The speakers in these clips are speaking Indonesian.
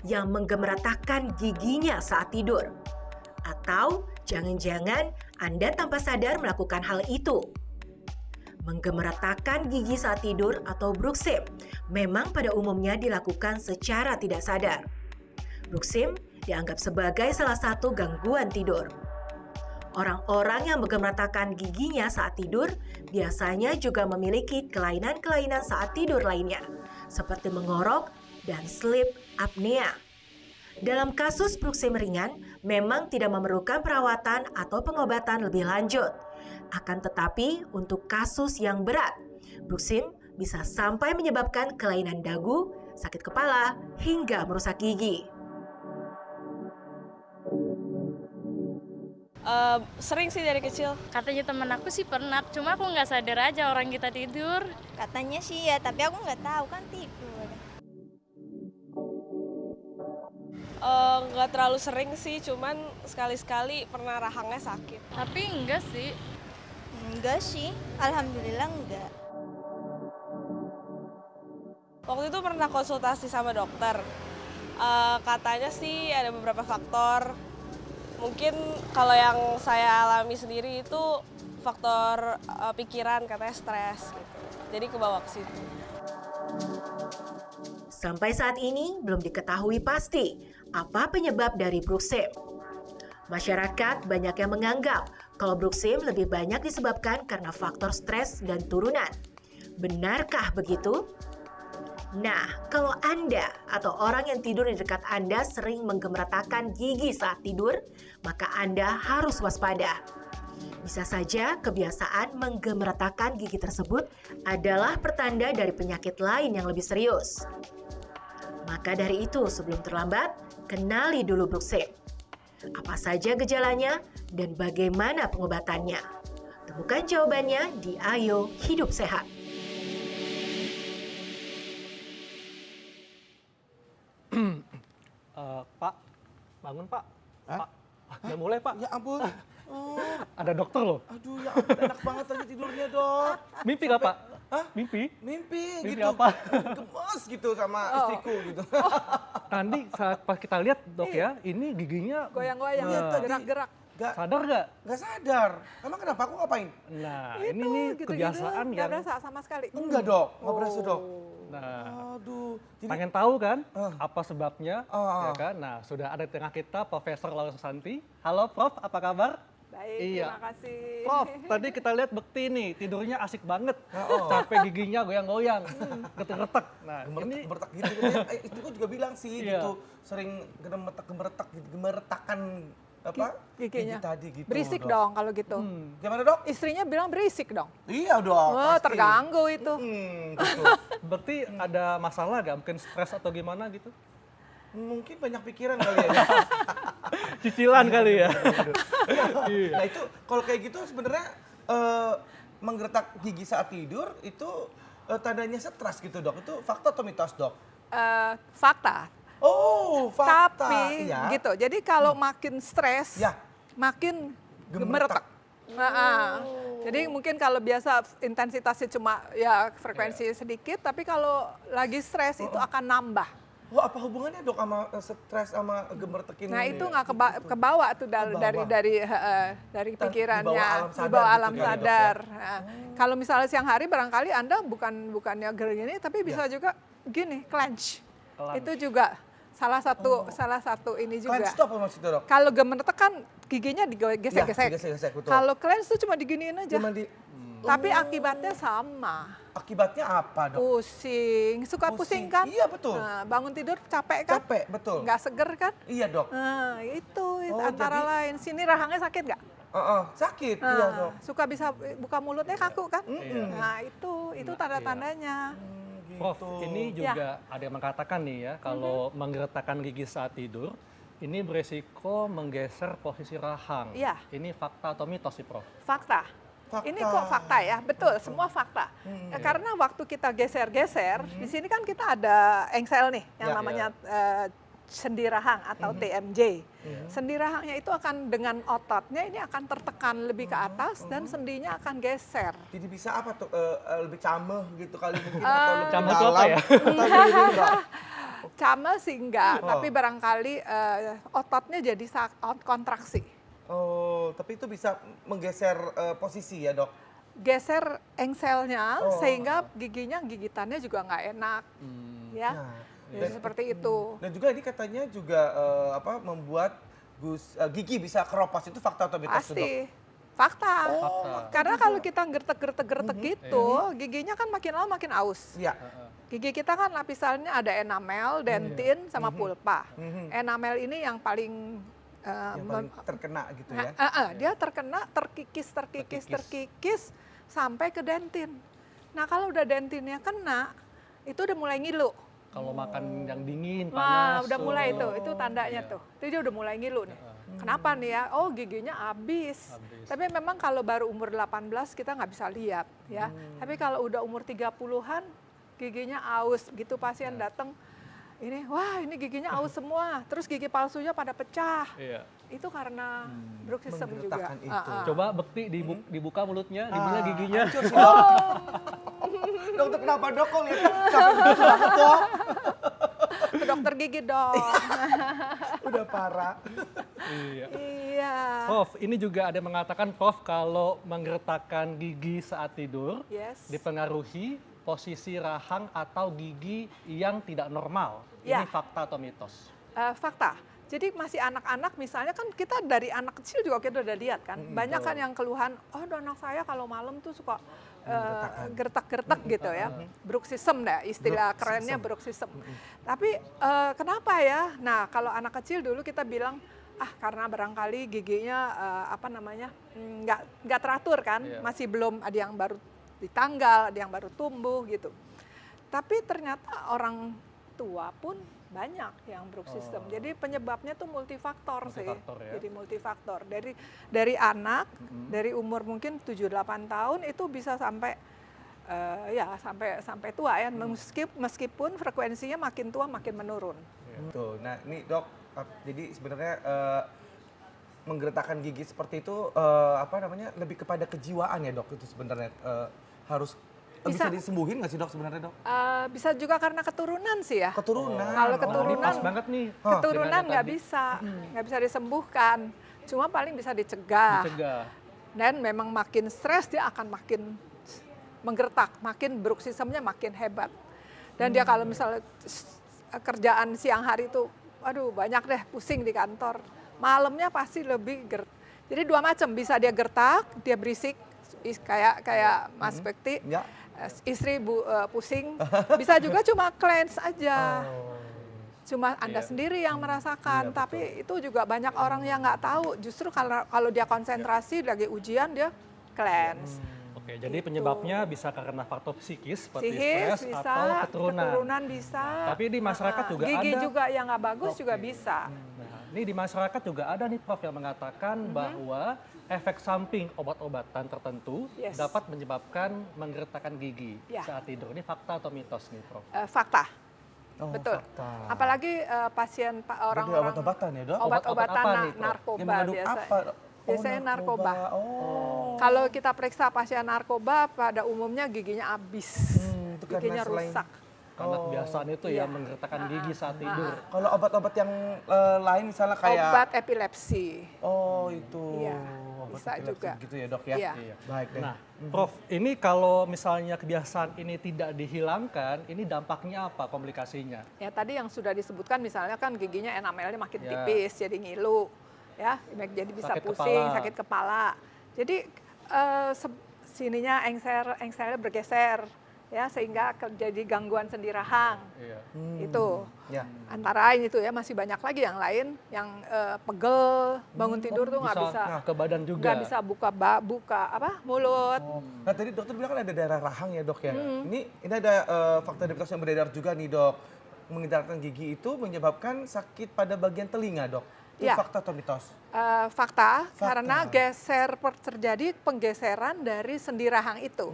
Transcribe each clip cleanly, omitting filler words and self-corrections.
yang menggemeratakan giginya saat tidur. Atau jangan-jangan Anda tanpa sadar melakukan hal itu. Menggemeratakan gigi saat tidur atau bruxism memang pada umumnya dilakukan secara tidak sadar. Bruxism dianggap sebagai salah satu gangguan tidur. Orang-orang yang menggemeratakan giginya saat tidur biasanya juga memiliki kelainan-kelainan saat tidur lainnya, seperti mengorok dan sleep apnea. Dalam kasus bruxism ringan, memang tidak memerlukan perawatan atau pengobatan lebih lanjut. Akan tetapi, untuk kasus yang berat, bruxism bisa sampai menyebabkan kelainan dagu, sakit kepala, hingga merusak gigi. Sering sih dari kecil. Katanya temen aku sih pernah, cuma aku nggak sadar aja orang kita tidur. Katanya sih ya, tapi aku nggak tahu kan tidur. Nggak terlalu sering sih, cuman sekali-sekali pernah rahangnya sakit. Tapi enggak sih. Enggak sih, alhamdulillah enggak. Waktu itu pernah konsultasi sama dokter. Katanya sih ada beberapa faktor. Mungkin kalau yang saya alami sendiri itu faktor pikiran, katanya stres gitu. Jadi kebawa ke situ. Sampai saat ini belum diketahui pasti apa penyebab dari bruxism. Masyarakat banyak yang menganggap kalau bruxism lebih banyak disebabkan karena faktor stres dan turunan. Benarkah begitu? Nah, kalau Anda atau orang yang tidur di dekat Anda sering menggemeratakan gigi saat tidur, maka Anda harus waspada. Bisa saja kebiasaan menggemeratakan gigi tersebut adalah pertanda dari penyakit lain yang lebih serius. Maka dari itu, sebelum terlambat, kenali dulu bruxism. Apa saja gejalanya dan bagaimana pengobatannya? Temukan jawabannya di Ayo Hidup Sehat. Pak, bangun Pak. Hah? Pak, udah mulai Pak. Ya ampun. Oh, Ada dokter loh. aduh ya ampun enak banget tadi tidurnya dok. Mimpi gak Pak? Hah? Mimpi? Mimpi Mimpi gitu. apa? Gemes gitu sama istriku gitu. Tadi saat pas kita lihat dok ya, ini giginya Goyang-goyang, Iya, tadi. gerak-gerak. sadar gak? Gak sadar. Emang kenapa aku ngapain? Nah, Itu, ini nih gitu-gitu, kebiasaan nggak yang... berasa sama sekali. Enggak dok, nggak berasa dok. Nah, Aduh. Jadi pengen tahu kan Ah. apa sebabnya? Ah. Ya kan? Nah, sudah ada di tengah kita Profesor Laura Susanti. Halo Prof, apa kabar? Baik, Iya. terima kasih. Prof, tadi kita lihat Bekti nih, tidurnya asik banget. Oh. Sampai giginya goyang-goyang, getek-getek. Nah, ini gemertak gitu. Katanya, istriku juga bilang sih Iya. gitu. Sering gemeretakan apa? Giginya. Gigi tadi gitu. Berisik dok. dong kalau gitu. Gimana dok? Istrinya bilang berisik dong. Iya dong. Oh, pasti. terganggu itu. Gitu. berarti ada masalah gak? Mungkin stres atau gimana gitu? Mungkin banyak pikiran kali ya. Cicilan kali ya? Nah itu kalau kayak gitu sebenarnya menggeretak gigi saat tidur itu tandanya stres gitu dok. Itu fakta atau mitos dok? Fakta. Oh fakta. Tapi Iya. gitu. Jadi kalau makin stres, Ya. makin Gemeretak. gemeretak. Nah, jadi mungkin kalau biasa intensitasnya cuma ya frekuensi sedikit, tapi kalau lagi stres itu akan nambah. Wah apa hubungannya dok sama stres sama gemertekin? Nah itu nggak kebawa tuh Kebawa. dari pikirannya, di bawah alam alam sadar gitu kali, Dok, ya? sadar. Nah, kalau misalnya siang hari barangkali Anda bukannya gini, tapi bisa juga gini, clench. Clench. Itu juga salah satu ini juga. Cleanse itu apa maksudnya dok? Kalau gemeretak kan giginya Ya, digesek-gesek. digesek-gesek, betul. Kalau cleanse itu cuma diginiin aja. Cuma di, Tapi akibatnya sama. akibatnya apa dok? Pusing, suka pusing kan? Iya betul. Nah, bangun tidur capek kan? Capek betul. Nggak seger kan? Iya dok. Nah, itu Oh, antara jadi- lain. Sini rahangnya sakit nggak? Sakit. Iya Nah, dok. suka bisa buka mulutnya kaku kan? Mm-mm. Nah, itu tanda-tandanya. Prof, Gitu. ini juga ada yang mengatakan nih ya, kalau menggeretakkan gigi saat tidur, ini beresiko menggeser posisi rahang. Iya. Ini fakta atau mitos sih Prof? Fakta. Fakta. Ini kok fakta ya? Betul, semua fakta. Karena waktu kita geser-geser, di sini kan kita ada engsel nih, yang Ya. namanya sendi rahang atau TMJ. Sendi rahangnya itu akan dengan ototnya ini akan tertekan lebih ke atas dan sendinya akan geser. Jadi bisa apa tuh lebih cameh gitu kali mungkin atau lebih Cameh itu dalam, apa ya? atau lebih enggak? Camel sih enggak, tapi barangkali ototnya jadi kontraksi. Oh, tapi itu bisa menggeser posisi ya dok? Geser engselnya sehingga gigitannya juga nggak enak, ya. Nah, Jadi seperti itu. Dan juga ini katanya juga membuat gigi bisa keropos, itu fakta atau mitos tuh, Dok? Pasti. Fakta. Fakta. Karena kalau kita gertek gitu, giginya kan makin lama makin aus. Iya. Gigi kita kan lapisannya ada enamel, dentin, sama pulpa. Enamel ini yang paling Yang paling terkena gitu ya. dia terkena, terkikis sampai ke dentin. Nah kalau udah dentinnya kena, itu udah mulai ngilu. Kalau makan yang dingin, Wah, panas. udah mulai itu tandanya tuh. Itu dia udah mulai ngilu nih. Kenapa nih ya? Oh, giginya habis. Tapi memang kalau baru umur 18 kita nggak bisa lihat ya. Tapi kalau udah umur 30-an giginya aus. Begitu pasien datang, ini wah ini giginya aus semua. Terus gigi palsunya pada pecah. Iya. Itu karena bruxism juga. Menggertakkan itu. Coba Bekti dibuka mulutnya, di mana giginya? Hancur sih, Dok. Dokter kenapa dok kok lihat sampai begitu banget dok? Ke dokter gigi dong. Udah parah. Iya. Iya. Prof, ini juga ada yang mengatakan, Prof, kalau menggertakkan gigi saat tidur Yes. dipengaruhi posisi rahang atau gigi yang tidak normal. Ya. Ini fakta atau mitos? Fakta. Jadi masih anak-anak misalnya kan kita dari anak kecil juga kita udah lihat kan. Banyak kan yang keluhan, oh anak saya kalau malam tuh suka gertak-gertak gitu ya. Bruxism deh, istilah kerennya bruxism. Tapi kenapa ya? Nah kalau anak kecil dulu kita bilang, karena barangkali giginya nggak teratur kan. Iya. Masih belum ada yang baru ditanggal, ada yang baru tumbuh gitu. Tapi ternyata orang tua pun banyak yang bruxism. Jadi penyebabnya tuh multifaktor sih. Ya? Jadi multifaktor. Dari anak, dari umur mungkin 7-8 tahun itu bisa sampai sampai tua ya. Meskipun frekuensinya makin tua makin menurun. Tuh, nah ini dok, jadi sebenarnya menggertakkan gigi seperti itu lebih kepada kejiwaan ya dok, itu sebenarnya harus bisa disembuhin nggak sih dok sebenarnya dok? Bisa juga karena keturunan sih ya. Keturunan. Kalau Ini keturunan, pas banget nih. keturunan dengan nggak tadi. bisa, nggak bisa disembuhkan. Cuma paling bisa dicegah. Dicegah. Dan memang makin stres dia akan makin menggertak, makin bruxismnya makin hebat. Dan dia kalau misalnya kerjaan siang hari itu, aduh banyak deh pusing di kantor. Malamnya pasti lebih Jadi dua macam, bisa dia gertak, dia berisik kayak Mas Bekti. Ya. Istri pusing, bisa juga cuma cleanse aja. Cuma Anda sendiri yang merasakan, tapi itu juga banyak orang yang nggak tahu. Justru kalau dia konsentrasi lagi ujian dia cleanse. Oke, jadi penyebabnya bisa karena faktor psikis seperti Psikis stres bisa, atau keturunan. bisa. Tapi di masyarakat juga gigi ada. juga yang nggak bagus juga bisa. Nah, ini di masyarakat juga ada nih Prof yang mengatakan bahwa efek samping obat-obatan tertentu Yes. dapat menyebabkan menggertakkan gigi Ya. saat tidur. Ini fakta atau mitos nih Prof? Fakta. Oh, Betul. fakta. Apalagi pasien Jadi orang-orang obat-obatan ya dok? obat-obatan Obat-obat apa nih, Prof? narkoba Yang mengandung biasa. apa? Biasanya narkoba. Oh. Kalau kita periksa pasien narkoba pada umumnya giginya habis. Itu karena Giginya selain- rusak. Karena kebiasaan itu Iya. ya menggertakkan gigi saat tidur. Kalau obat-obat yang lain misalnya kayak Obat epilepsi. oh itu Iya, obat bisa epilepsi juga. gitu ya dok ya. Iya. Baik deh. Nah, Prof, ini kalau misalnya kebiasaan ini tidak dihilangkan, ini dampaknya apa komplikasinya? Ya tadi yang sudah disebutkan misalnya kan giginya enamelnya makin Ya. tipis jadi ngilu. Ya, jadi bisa Sakit pusing, kepala. sakit kepala. Jadi sininya engselnya bergeser ya sehingga jadi gangguan sendi rahang. Iya. Itu. Ya. Antara lain itu ya, masih banyak lagi yang lain yang pegel, bangun tidur tuh nggak bisa ke badan juga. nggak bisa buka mulut. Nah tadi dokter bilang kan ada daerah rahang ya dok ya. Ini ada fakta mitos yang beredar juga nih dok. Menggertakkan gigi itu menyebabkan sakit pada bagian telinga dok. Itu Ya. fakta atau mitos? Fakta, karena terjadi penggeseran dari sendi rahang itu.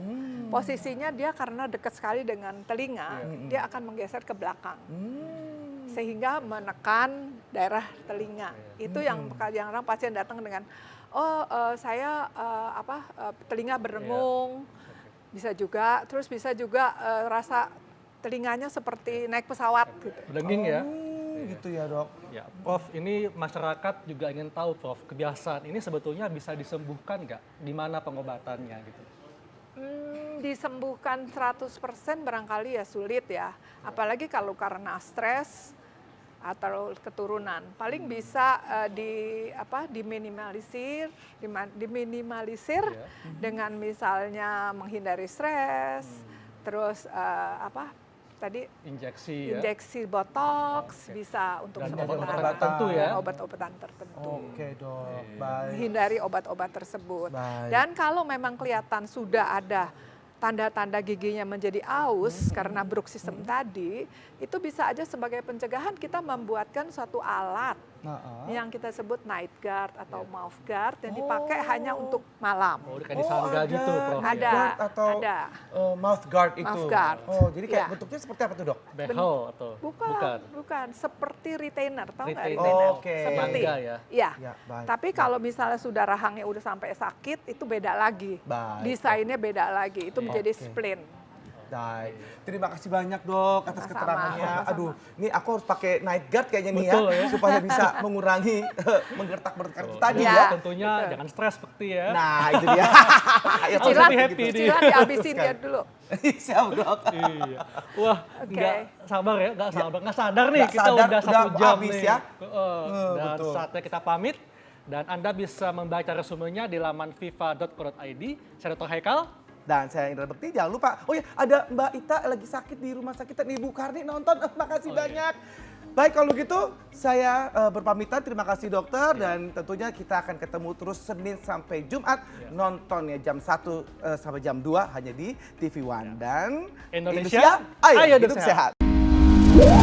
Posisinya dia karena dekat sekali dengan telinga, dia akan menggeser ke belakang. Sehingga menekan daerah telinga. Itu yang kadang-kadang pasien datang dengan, saya telinga berdengung. Bisa juga, terus bisa juga rasa telinganya seperti naik pesawat gitu. Berdenging ya. Gitu ya dok. Ya, Prof, ini masyarakat juga ingin tahu, Prof, kebiasaan ini sebetulnya bisa disembuhkan nggak? Di mana pengobatannya gitu? Disembuhkan 100% barangkali ya sulit ya. Apalagi kalau karena stres atau keturunan. Paling bisa diminimalisir dengan misalnya menghindari stres, terus injeksi botox bisa untuk Dan sementara. obat-obatan tertentu ya? Obat-obatan tertentu. Oke dok, baik. Menghindari obat-obat tersebut. Baik. Dan kalau memang kelihatan sudah ada tanda-tanda giginya menjadi aus karena bruxism tadi, itu bisa aja sebagai pencegahan kita membuatkan suatu alat yang kita sebut night guard atau mouth guard yang dipakai hanya untuk malam. Oh, kayak di sangga gitu, Prof. night Ada, guard atau ada. Mouth guard itu. Mouth guard. Oh, jadi kayak Ya. bentuknya seperti apa tuh dok? Behel atau Bukan. Seperti retainer, tahu nggak Retainer. retainer? Oke. Seperti, Mangga ya? Iya. Ya, baik. Tapi kalau misalnya sudah rahangnya udah sampai sakit, itu beda lagi. Baik. Desainnya beda lagi, itu menjadi Oke. splint. Baik. Terima kasih banyak dok atas Sama-sama. keterangannya. Sama-sama. Aduh, ini aku harus pakai night guard kayaknya nih Betul ya, ya. supaya bisa mengurangi menggertak-gertak Tuh, tadi dan Ya. tentunya betul. jangan stres seperti ya. Nah, itu dia. Ayo, Harus Cicilan, happy nih. cicilan dihabisin dia dulu. Siap dok. Iya. Wah, Oke. nggak sabar ya, nggak sadar nih Nggak kita sadar, udah 1 udah jam habis nih. ya. Dan betul. saatnya kita pamit. Dan Anda bisa membaca resumenya di laman viva.co.id. Saya Dr. Haikal. Dan saya Indra Bekti, jangan lupa. Oh ya, ada Mbak Ita lagi sakit di rumah sakit. Nih Bu Karni nonton, makasih banyak. Baik, kalau gitu saya berpamitan. Terima kasih dokter. Dan tentunya kita akan ketemu terus Senin sampai Jumat. Nonton ya jam 1 sampai jam 2 hanya di TV One. Dan Indonesia, ayo ayo hidup hidup sehat. sehat.